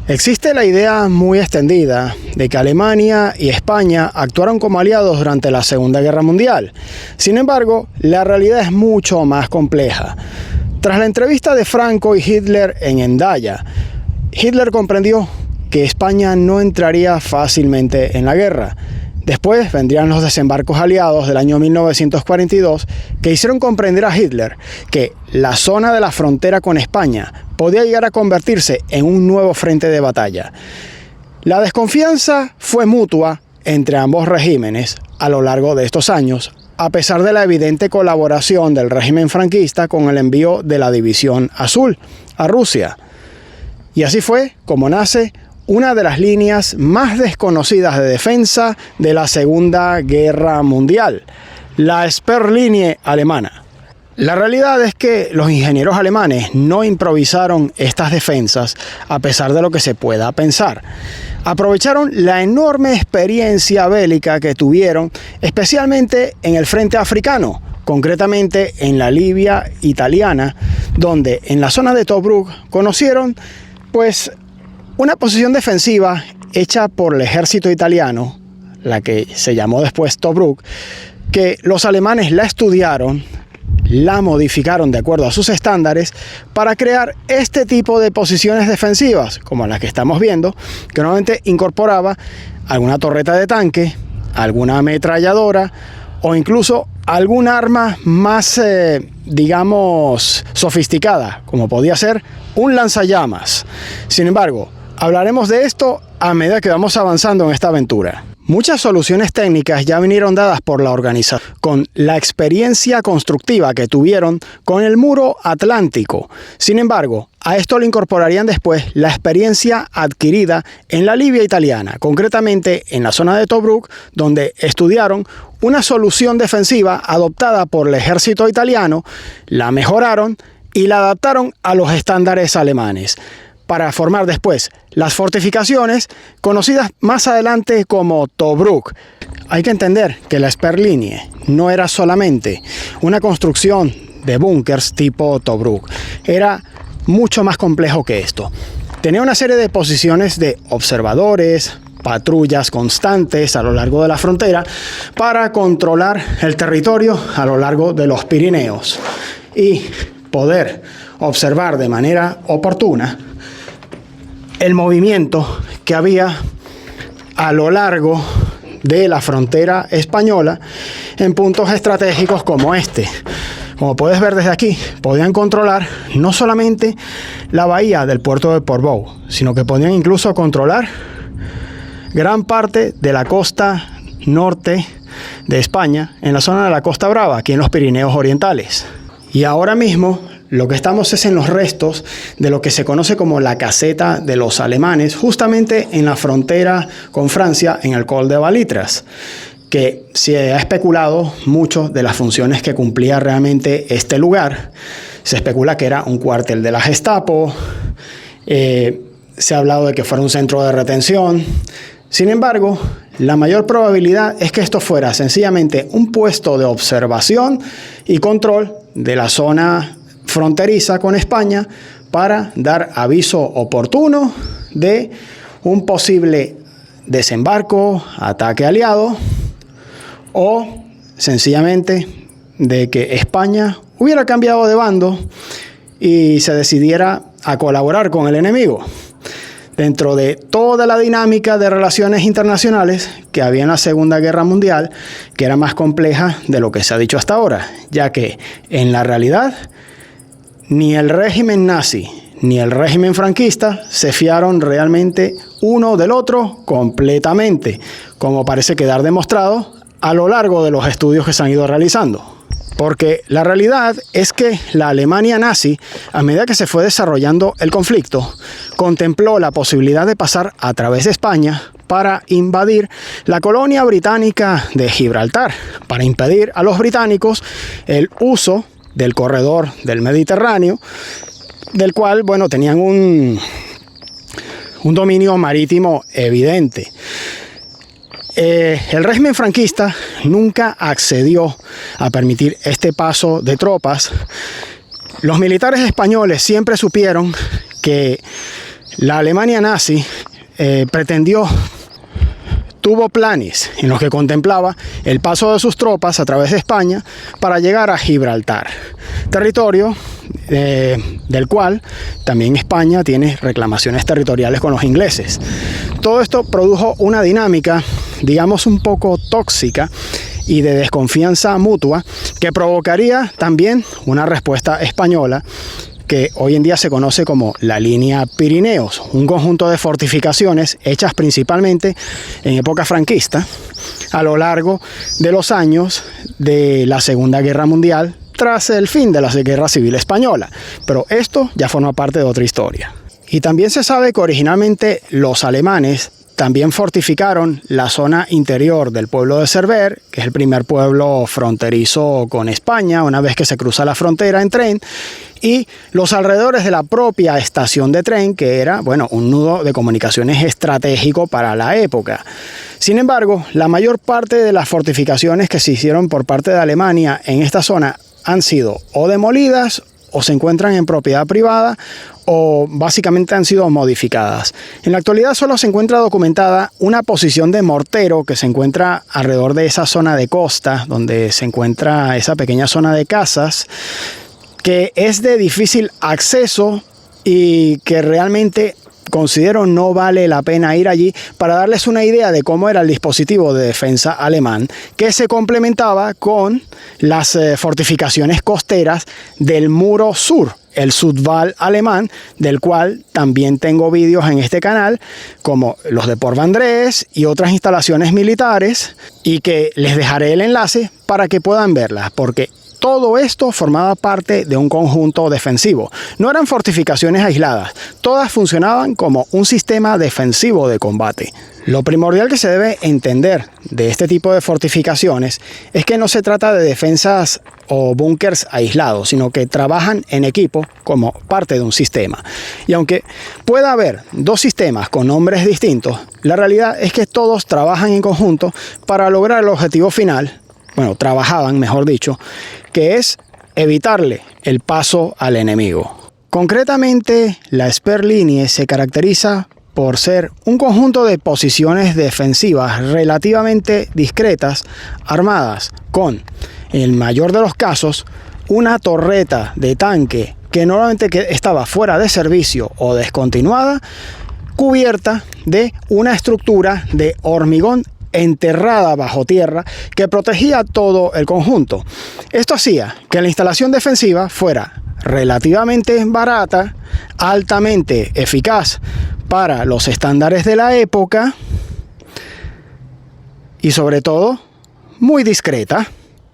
Existe la idea muy extendida de que Alemania y España actuaron como aliados durante la Segunda Guerra Mundial. Sin embargo, la realidad es mucho más compleja. Tras la entrevista de Franco y Hitler en Hendaya, Hitler comprendió que España no entraría fácilmente en la guerra. Después vendrían los desembarcos aliados del año 1942 que hicieron comprender a Hitler que la zona de la frontera con España podía llegar a convertirse en un nuevo frente de batalla. La desconfianza fue mutua entre ambos regímenes a lo largo de estos años, a pesar de la evidente colaboración del régimen franquista con el envío de la División Azul a Rusia. Y así fue como nace una de las líneas más desconocidas de defensa de la Segunda Guerra Mundial, la Sperrlinie alemana. La realidad es que los ingenieros alemanes no improvisaron estas defensas a pesar de lo que se pueda pensar. Aprovecharon la enorme experiencia bélica que tuvieron, especialmente en el frente africano, concretamente en la Libia italiana, donde en la zona de Tobruk conocieron una posición defensiva hecha por el ejército italiano, la que se llamó después Tobruk, que los alemanes la estudiaron, la modificaron de acuerdo a sus estándares para crear este tipo de posiciones defensivas, como las que estamos viendo, que normalmente incorporaba alguna torreta de tanque, alguna ametralladora o incluso algún arma más, sofisticada, como podía ser un lanzallamas. Sin embargo, hablaremos de esto a medida que vamos avanzando en esta aventura. Muchas soluciones técnicas ya vinieron dadas por la organización, con la experiencia constructiva que tuvieron con el muro atlántico. Sin embargo, a esto le incorporarían después la experiencia adquirida en la Libia italiana, concretamente en la zona de Tobruk, donde estudiaron una solución defensiva adoptada por el ejército italiano, la mejoraron y la adaptaron a los estándares alemanes, para formar después las fortificaciones conocidas más adelante como Tobruk. Hay que entender que la Sperrlinie no era solamente una construcción de búnkers tipo Tobruk, era mucho más complejo que esto. Tenía una serie de posiciones de observadores, patrullas constantes a lo largo de la frontera para controlar el territorio a lo largo de los Pirineos y poder observar de manera oportuna el movimiento que había a lo largo de la frontera española en puntos estratégicos como este. Como puedes ver desde aquí, podían controlar no solamente la bahía del puerto de Portbou, sino que podían incluso controlar gran parte de la costa norte de España, en la zona de la Costa Brava, aquí en los Pirineos orientales. Y ahora mismo lo que estamos es en los restos de lo que se conoce como la caseta de los alemanes, justamente en la frontera con Francia, en el Col de Balitras, que se ha especulado mucho de las funciones que cumplía realmente este lugar. Se especula que era un cuartel de la Gestapo, se ha hablado de que fuera un centro de retención. Sin embargo, la mayor probabilidad es que esto fuera sencillamente un puesto de observación y control de la zona fronteriza con España para dar aviso oportuno de un posible desembarco, ataque aliado o sencillamente de que España hubiera cambiado de bando y se decidiera a colaborar con el enemigo dentro de toda la dinámica de relaciones internacionales que había en la Segunda Guerra Mundial, que era más compleja de lo que se ha dicho hasta ahora, ya que en la realidad ni el régimen nazi ni el régimen franquista se fiaron realmente uno del otro completamente, como parece quedar demostrado a lo largo de los estudios que se han ido realizando. Porque la realidad es que la Alemania nazi, a medida que se fue desarrollando el conflicto, contempló la posibilidad de pasar a través de España para invadir la colonia británica de Gibraltar, para impedir a los británicos el uso del corredor del Mediterráneo, del cual, tenían un dominio marítimo evidente. El régimen franquista nunca accedió a permitir este paso de tropas. Los militares españoles siempre supieron que La Alemania nazi tuvo planes en los que contemplaba el paso de sus tropas a través de España para llegar a Gibraltar, territorio del cual también España tiene reclamaciones territoriales con los ingleses. Todo esto produjo una dinámica, digamos, un poco tóxica y de desconfianza mutua que provocaría también una respuesta española que hoy en día se conoce como la línea Pirineos, un conjunto de fortificaciones hechas principalmente en época franquista a lo largo de los años de la Segunda Guerra Mundial tras el fin de la Guerra Civil Española. Pero esto ya forma parte de otra historia. Y también se sabe que originalmente los alemanes también fortificaron la zona interior del pueblo de Cerver, que es el primer pueblo fronterizo con España, una vez que se cruza la frontera en tren, y los alrededores de la propia estación de tren, que era, bueno, un nudo de comunicaciones estratégico para la época. Sin embargo, la mayor parte de las fortificaciones que se hicieron por parte de Alemania en esta zona han sido o demolidas o se encuentran en propiedad privada o básicamente han sido modificadas. En la actualidad solo se encuentra documentada una posición de mortero que se encuentra alrededor de esa zona de costa, donde se encuentra esa pequeña zona de casas, que es de difícil acceso y que realmente considero no vale la pena ir allí para darles una idea de cómo era el dispositivo de defensa alemán, que se complementaba con las fortificaciones costeras del muro sur, el Südwall alemán, del cual también tengo vídeos en este canal, como los de Port Vendres y otras instalaciones militares, y que les dejaré el enlace para que puedan verlas, porque todo esto formaba parte de un conjunto defensivo. No eran fortificaciones aisladas, todas funcionaban como un sistema defensivo de combate. Lo primordial que se debe entender de este tipo de fortificaciones es que no se trata de defensas o búnkers aislados, sino que trabajan en equipo como parte de un sistema. Y aunque pueda haber dos sistemas con nombres distintos, la realidad es que todos trabajan en conjunto para lograr el objetivo final. Bueno, trabajaban, mejor dicho, que es evitarle el paso al enemigo. Concretamente, la Sperrlinie se caracteriza por ser un conjunto de posiciones defensivas relativamente discretas, armadas con, en el mayor de los casos, una torreta de tanque que normalmente estaba fuera de servicio o descontinuada, cubierta de una estructura de hormigón enterrada bajo tierra que protegía todo el conjunto. Esto hacía que la instalación defensiva fuera relativamente barata, altamente eficaz para los estándares de la época y sobre todo muy discreta.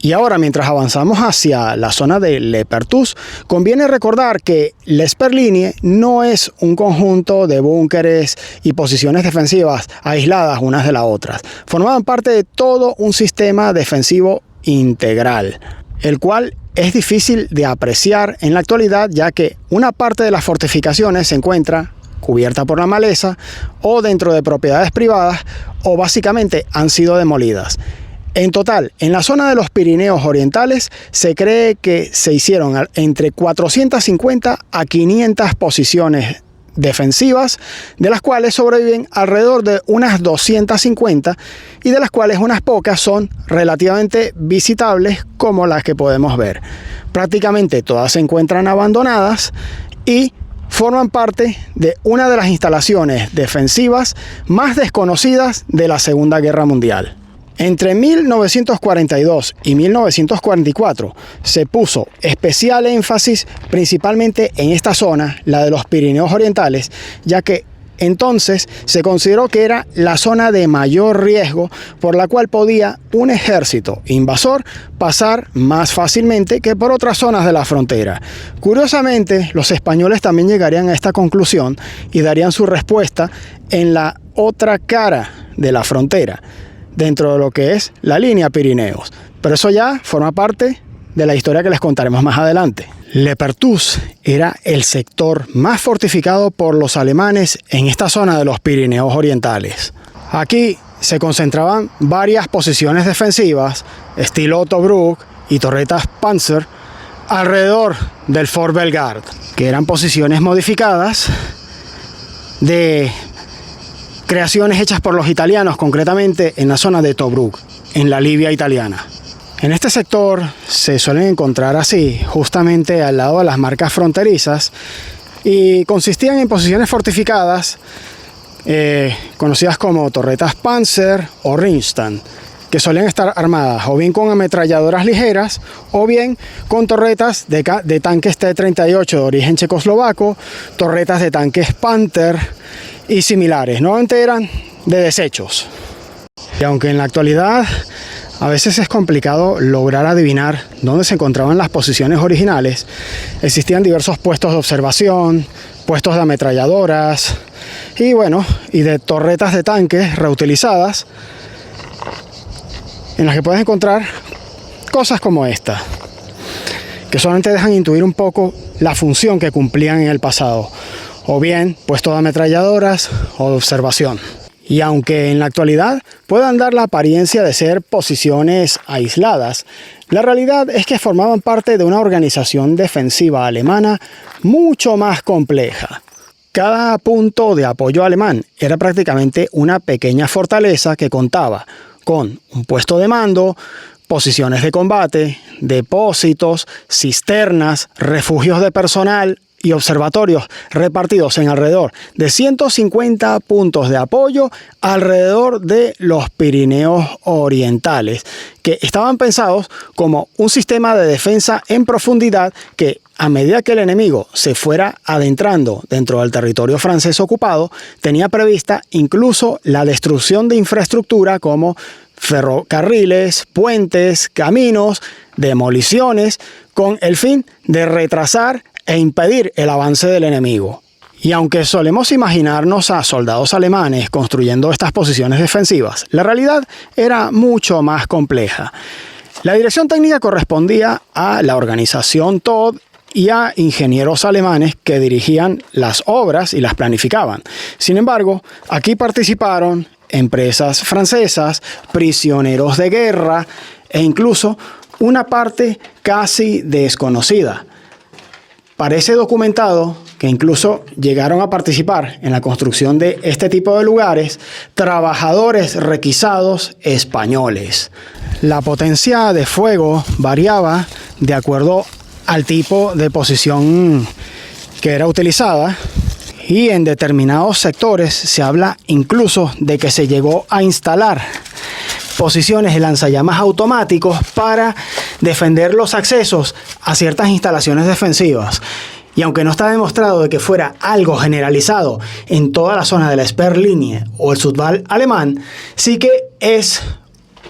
Y ahora, mientras avanzamos hacia la zona de Le Perthus, conviene recordar que la Sperrlinie no es un conjunto de búnkeres y posiciones defensivas aisladas unas de las otras. Formaban parte de todo un sistema defensivo integral, el cual es difícil de apreciar en la actualidad, ya que una parte de las fortificaciones se encuentra cubierta por la maleza o dentro de propiedades privadas o básicamente han sido demolidas. En total, en la zona de los Pirineos orientales se cree que se hicieron entre 450 a 500 posiciones defensivas, de las cuales sobreviven alrededor de unas 250 y de las cuales unas pocas son relativamente visitables, como las que podemos ver. Prácticamente todas se encuentran abandonadas y forman parte de una de las instalaciones defensivas más desconocidas de la Segunda Guerra Mundial. Entre 1942 y 1944 se puso especial énfasis principalmente en esta zona, la de los Pirineos orientales, ya que entonces se consideró que era la zona de mayor riesgo por la cual podía un ejército invasor pasar más fácilmente que por otras zonas de la frontera. Curiosamente, los españoles también llegarían a esta conclusión y darían su respuesta en la otra cara de la frontera, dentro de lo que es la línea Pirineos. Pero eso ya forma parte de la historia que les contaremos más adelante. Le Perthus era el sector más fortificado por los alemanes en esta zona de los Pirineos orientales. Aquí se concentraban varias posiciones defensivas, estilo Tobruk y torretas Panzer, alrededor del Fort Bellegarde, que eran posiciones modificadas de creaciones hechas por los italianos, concretamente en la zona de Tobruk, en la Libia italiana. En este sector se suelen encontrar así, justamente al lado de las marcas fronterizas, y consistían en posiciones fortificadas conocidas como torretas Panzer o Ringstand, que solían estar armadas o bien con ametralladoras ligeras o bien con torretas de tanques T-38 de origen checoslovaco, torretas de tanques Panther y similares. Normalmente eran de desechos. Y aunque en la actualidad a veces es complicado lograr adivinar dónde se encontraban las posiciones originales, existían diversos puestos de observación, puestos de ametralladoras y de torretas de tanques reutilizadas, en las que puedes encontrar cosas como esta, que solamente dejan intuir un poco la función que cumplían en el pasado, o bien puestos de ametralladoras o de observación. Y aunque en la actualidad puedan dar la apariencia de ser posiciones aisladas, la realidad es que formaban parte de una organización defensiva alemana mucho más compleja. Cada punto de apoyo alemán era prácticamente una pequeña fortaleza que contaba con un puesto de mando, posiciones de combate, depósitos, cisternas, refugios de personal y observatorios repartidos en alrededor de 150 puntos de apoyo alrededor de los Pirineos orientales, que estaban pensados como un sistema de defensa en profundidad que, a medida que el enemigo se fuera adentrando dentro del territorio francés ocupado, tenía prevista incluso la destrucción de infraestructura como ferrocarriles, puentes, caminos, demoliciones, con el fin de retrasar e impedir el avance del enemigo. Y aunque solemos imaginarnos a soldados alemanes construyendo estas posiciones defensivas, la realidad era mucho más compleja. La dirección técnica correspondía a la organización TOD y a ingenieros alemanes que dirigían las obras y las planificaban. Sin embargo, aquí participaron empresas francesas, prisioneros de guerra e incluso una parte casi desconocida. Parece documentado que incluso llegaron a participar en la construcción de este tipo de lugares trabajadores requisados españoles. La potencia de fuego variaba de acuerdo al tipo de posición que era utilizada, y en determinados sectores se habla incluso de que se llegó a instalar posiciones de lanzallamas automáticos para defender los accesos a ciertas instalaciones defensivas. Y aunque no está demostrado de que fuera algo generalizado en toda la zona de la Sperrlinie o el Sudwall alemán, sí que es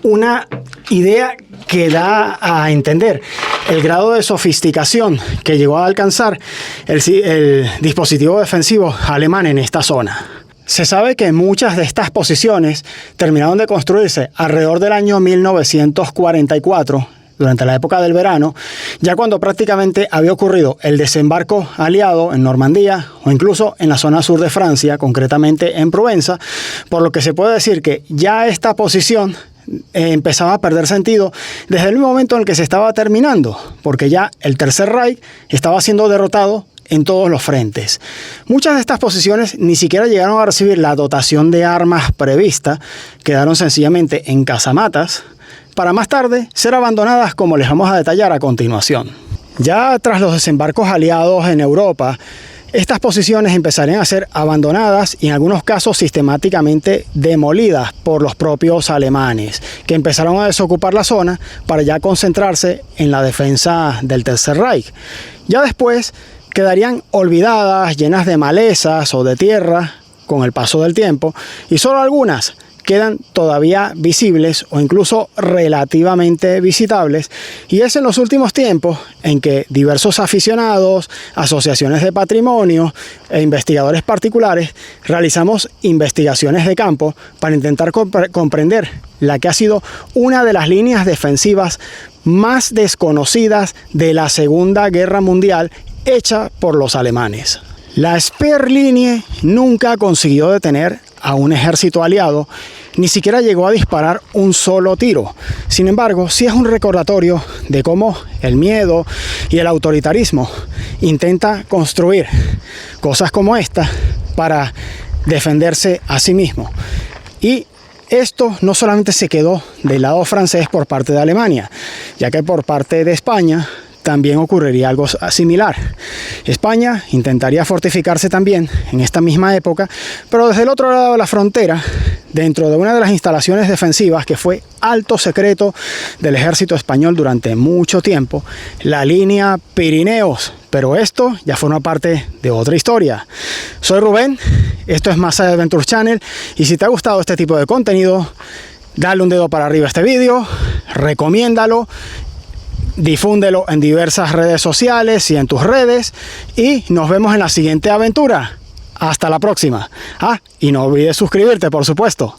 una idea que da a entender el grado de sofisticación que llegó a alcanzar el dispositivo defensivo alemán en esta zona. Se sabe que muchas de estas posiciones terminaron de construirse alrededor del año 1944, durante la época del verano, ya cuando prácticamente había ocurrido el desembarco aliado en Normandía o incluso en la zona sur de Francia, concretamente en Provenza, por lo que se puede decir que ya esta posición empezaba a perder sentido desde el momento en el que se estaba terminando, porque ya el Tercer Reich estaba siendo derrotado en todos los frentes. Muchas de estas posiciones ni siquiera llegaron a recibir la dotación de armas prevista, quedaron sencillamente en casamatas, para más tarde ser abandonadas, como les vamos a detallar a continuación. Ya tras los desembarcos aliados en Europa, estas posiciones empezarían a ser abandonadas y en algunos casos sistemáticamente demolidas por los propios alemanes, que empezaron a desocupar la zona para ya concentrarse en la defensa del Tercer Reich. Ya después quedarían olvidadas, llenas de malezas o de tierra con el paso del tiempo, y solo algunas quedan todavía visibles o incluso relativamente visitables, y es en los últimos tiempos en que diversos aficionados, asociaciones de patrimonio e investigadores particulares realizamos investigaciones de campo para intentar comprender la que ha sido una de las líneas defensivas más desconocidas de la Segunda Guerra Mundial hecha por los alemanes. La Sperrlinie nunca consiguió detener a un ejército aliado, ni siquiera llegó a disparar un solo tiro. Sin embargo, sí es un recordatorio de cómo el miedo y el autoritarismo intenta construir cosas como esta para defenderse a sí mismo. Y esto no solamente se quedó del lado francés por parte de Alemania, ya que por parte de España también ocurriría algo similar. España intentaría fortificarse también en esta misma época, pero desde el otro lado de la frontera, dentro de una de las instalaciones defensivas que fue alto secreto del ejército español durante mucho tiempo, la línea Pirineos. Pero esto ya forma parte de otra historia. Soy Rubén, esto es Masai Adventures Channel, y si te ha gustado este tipo de contenido, dale un dedo para arriba a este vídeo, recomiéndalo, difúndelo en diversas redes sociales y en tus redes, y nos vemos en la siguiente aventura. Hasta la próxima. Y no olvides suscribirte, por supuesto.